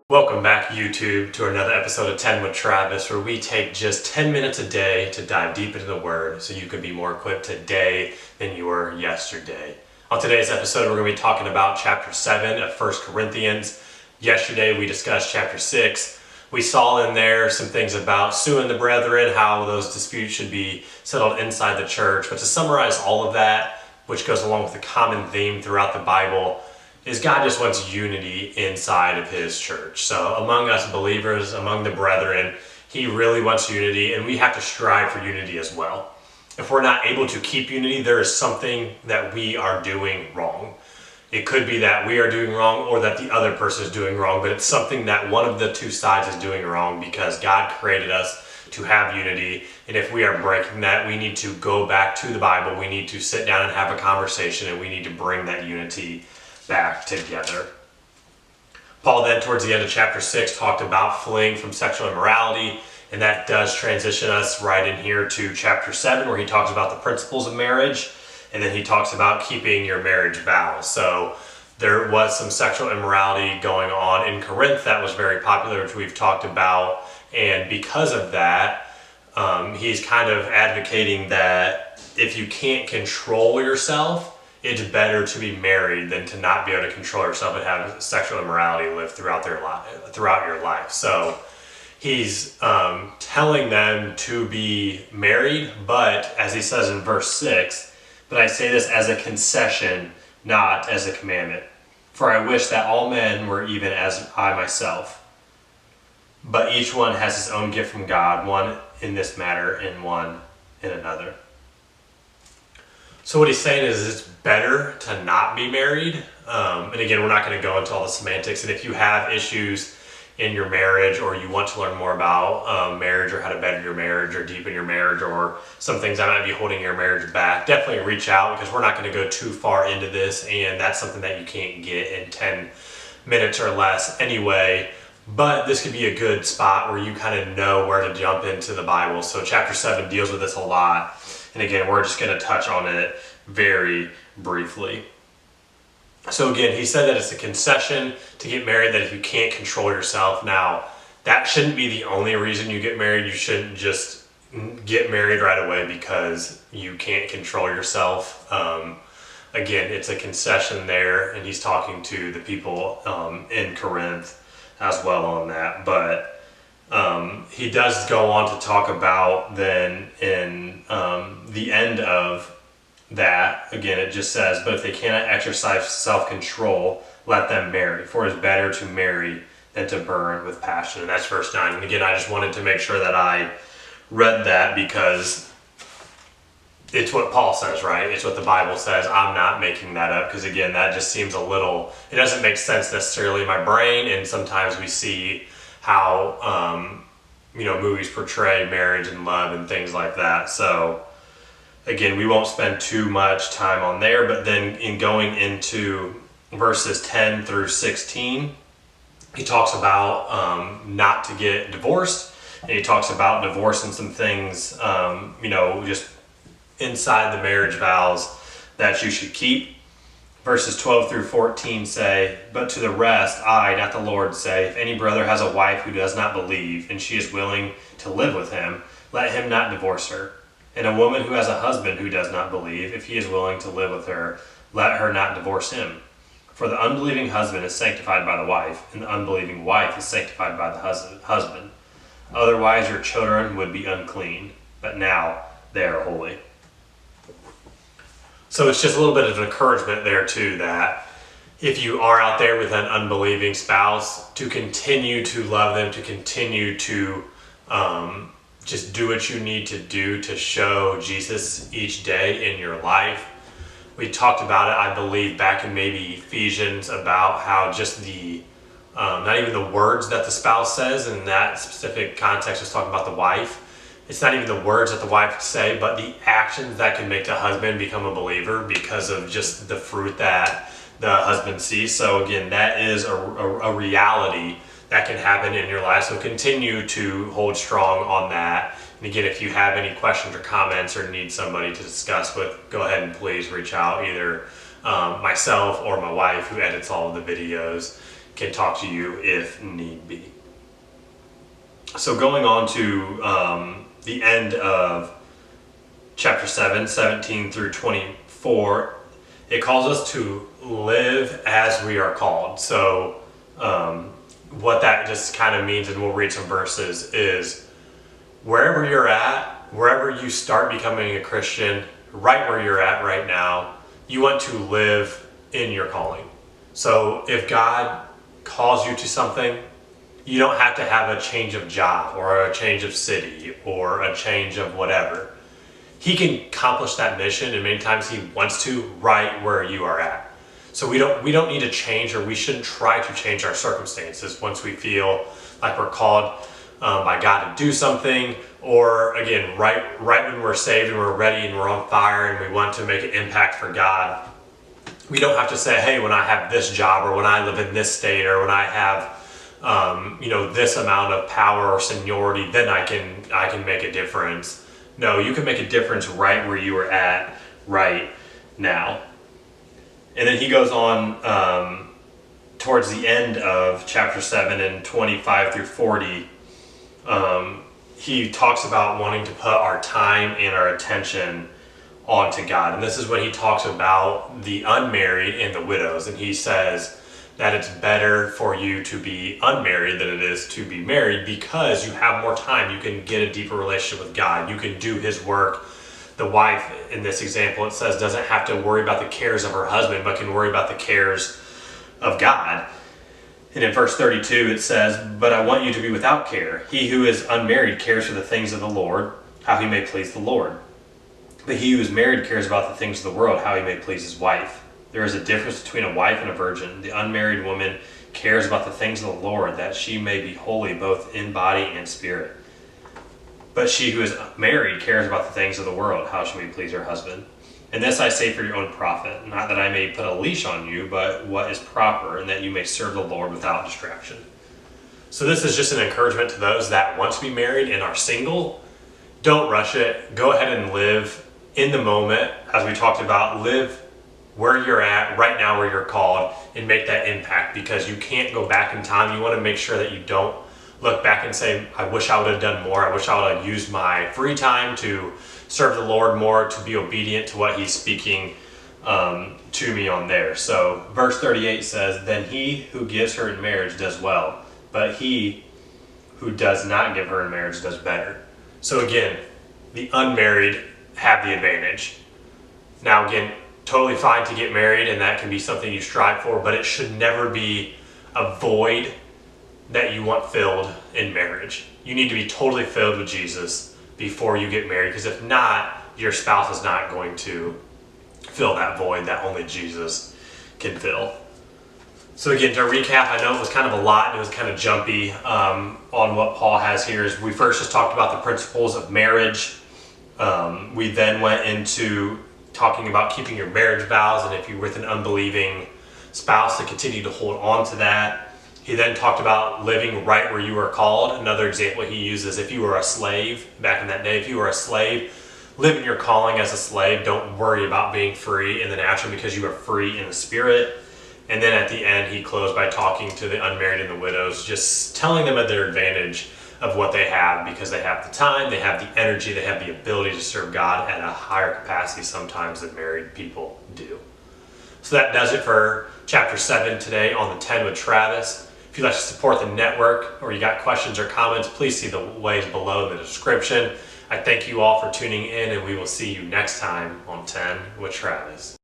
Welcome back, YouTube, to another episode of 10 with Travis, where we take just 10 minutes a day to dive deep into the Word so you can be more equipped today than you were yesterday. On today's episode, we're going to be talking about chapter 7 of 1 Corinthians. Yesterday, we discussed chapter 6. We saw in there some things about suing the brethren, how those disputes should be settled inside the church. But to summarize all of that, which goes along with a common theme throughout the Bible, is God just wants unity inside of His church. So among us believers, among the brethren, He really wants unity, and we have to strive for unity as well. If we're not able to keep unity, there is something that we are doing wrong. It could be that we are doing wrong or that the other person is doing wrong, but it's something that one of the two sides is doing wrong because God created us to have unity. And if we are breaking that, we need to go back to the Bible. We need to sit down and have a conversation, and we need to bring that unity back together. Paul then, towards the end of chapter 6, talked about fleeing from sexual immorality, and that does transition us right in here to chapter 7, where he talks about the principles of marriage, and then he talks about keeping your marriage vows. So there was some sexual immorality going on in Corinth that was very popular, which we've talked about, and because of that, he's kind of advocating that if you can't control yourself, it's better to be married than to not be able to control yourself and have sexual immorality live throughout your life. So he's telling them to be married, but as he says in verse 6, but I say this as a concession, not as a commandment. For I wish that all men were even as I myself. But each one has his own gift from God, one in this matter and one in another. So what he's saying is it's better to not be married. And again, we're not going to go into all the semantics. And if you have issues in your marriage, or you want to learn more about marriage, or how to better your marriage or deepen your marriage, or some things that might be holding your marriage back, definitely reach out, because we're not going to go too far into this. And that's something that you can't get in 10 minutes or less anyway. But this could be a good spot where you kind of know where to jump into the Bible. So chapter 7 deals with this a lot. And again, we're just going to touch on it very briefly. So again, he said that it's a concession to get married, that if you can't control yourself. Now, that shouldn't be the only reason you get married. You shouldn't just get married right away because you can't control yourself. Again, it's a concession there, and he's talking to the people in Corinth as well on that. But he does go on to talk about then in the end of that, again, it just says, but if they cannot exercise self-control, let them marry, for it is better to marry than to burn with passion. And that's verse 9. And again, I just wanted to make sure that I read that because it's what Paul says, right? It's what the Bible says. I'm not making that up, because again, that just seems a little, it doesn't make sense necessarily in my brain. And sometimes we see how movies portray marriage and love and things like that. So again, we won't spend too much time on there, but then in going into verses 10 through 16, he talks about not to get divorced, and he talks about divorce and some things, just inside the marriage vows that you should keep. Verses 12 through 14 say, but to the rest, I, not the Lord, say, if any brother has a wife who does not believe, and she is willing to live with him, let him not divorce her. And a woman who has a husband who does not believe, if he is willing to live with her, let her not divorce him. For the unbelieving husband is sanctified by the wife, and the unbelieving wife is sanctified by the husband. Otherwise your children would be unclean, but now they are holy. So it's just a little bit of encouragement there too, that if you are out there with an unbelieving spouse, to continue to love them, to continue to just do what you need to do to show Jesus each day in your life. We talked about it, I believe, back in maybe Ephesians, about how just the, not even the words that the spouse says in that specific context, was talking about the wife. It's not even the words that the wife would say, but the actions that can make the husband become a believer because of just the fruit that the husband sees. So again, that is a reality that can happen in your life. So continue to hold strong on that. And again, if you have any questions or comments or need somebody to discuss with, go ahead and please reach out, either myself or my wife, who edits all of the videos. can talk to you if need be. So going on to the end of chapter 7, 17 through 24, it calls us to live as we are called. So what that just kind of means, and we'll read some verses, is wherever you're at, wherever you start becoming a Christian, right where you're at right now, you want to live in your calling. So if God calls you to something, you don't have to have a change of job or a change of city or a change of whatever. He can accomplish that mission, and many times he wants to, right where you are at. So we don't need to change, or we shouldn't try to change our circumstances once we feel like we're called by God to do something, or again, right when we're saved and we're ready and we're on fire and we want to make an impact for God. We don't have to say, hey, when I have this job, or when I live in this state, or when I have this amount of power or seniority, then I can make a difference. No, you can make a difference right where you are at right now. And then he goes on towards the end of chapter 7 and 25 through 40. He talks about wanting to put our time and our attention onto God. And this is when he talks about the unmarried and the widows. And he says that it's better for you to be unmarried than it is to be married, because you have more time. You can get a deeper relationship with God. You can do his work. The wife, in this example, it says, doesn't have to worry about the cares of her husband, but can worry about the cares of God. And in verse 32, it says, but I want you to be without care. He who is unmarried cares for the things of the Lord, how he may please the Lord. But he who is married cares about the things of the world, how he may please his wife. There is a difference between a wife and a virgin. The unmarried woman cares about the things of the Lord, that she may be holy both in body and spirit. But she who is married cares about the things of the world, how she may please her husband. And this I say for your own profit, not that I may put a leash on you, but what is proper, and that you may serve the Lord without distraction. So this is just an encouragement to those that want to be married and are single. Don't rush it. Go ahead and live in the moment, as we talked about. Live where you're at right now, where you're called, and make that impact, because you can't go back in time. You want to make sure that you don't look back and say, I wish I would have done more. I wish I would have used my free time to serve the Lord more, to be obedient to what he's speaking to me on there. So verse 38 says, then he who gives her in marriage does well, but he who does not give her in marriage does better. So again, the unmarried have the advantage. Now again, totally fine to get married, and that can be something you strive for, but it should never be a void that you want filled in marriage. You need to be totally filled with Jesus before you get married, because if not, your spouse is not going to fill that void that only Jesus can fill. So again, to recap, I know it was kind of a lot, and it was kind of jumpy on what Paul has here. Is we first just talked about the principles of marriage. We then went into talking about keeping your marriage vows, and if you're with an unbelieving spouse, to continue to hold on to that. He then talked about living right where you are called. Another example he uses, if you were a slave back in that day, if you were a slave, live in your calling as a slave. Don't worry about being free in the natural, because you are free in the spirit. And then at the end, he closed by talking to the unmarried and the widows, just telling them at their advantage of what they have, because they have the time, they have the energy, they have the ability to serve God at a higher capacity sometimes than married people do. So that does it for chapter 7 today on the 10 with Travis. If you'd like to support the network, or you got questions or comments, please see the ways below in the description. I thank you all for tuning in, and we will see you next time on 10 with Travis.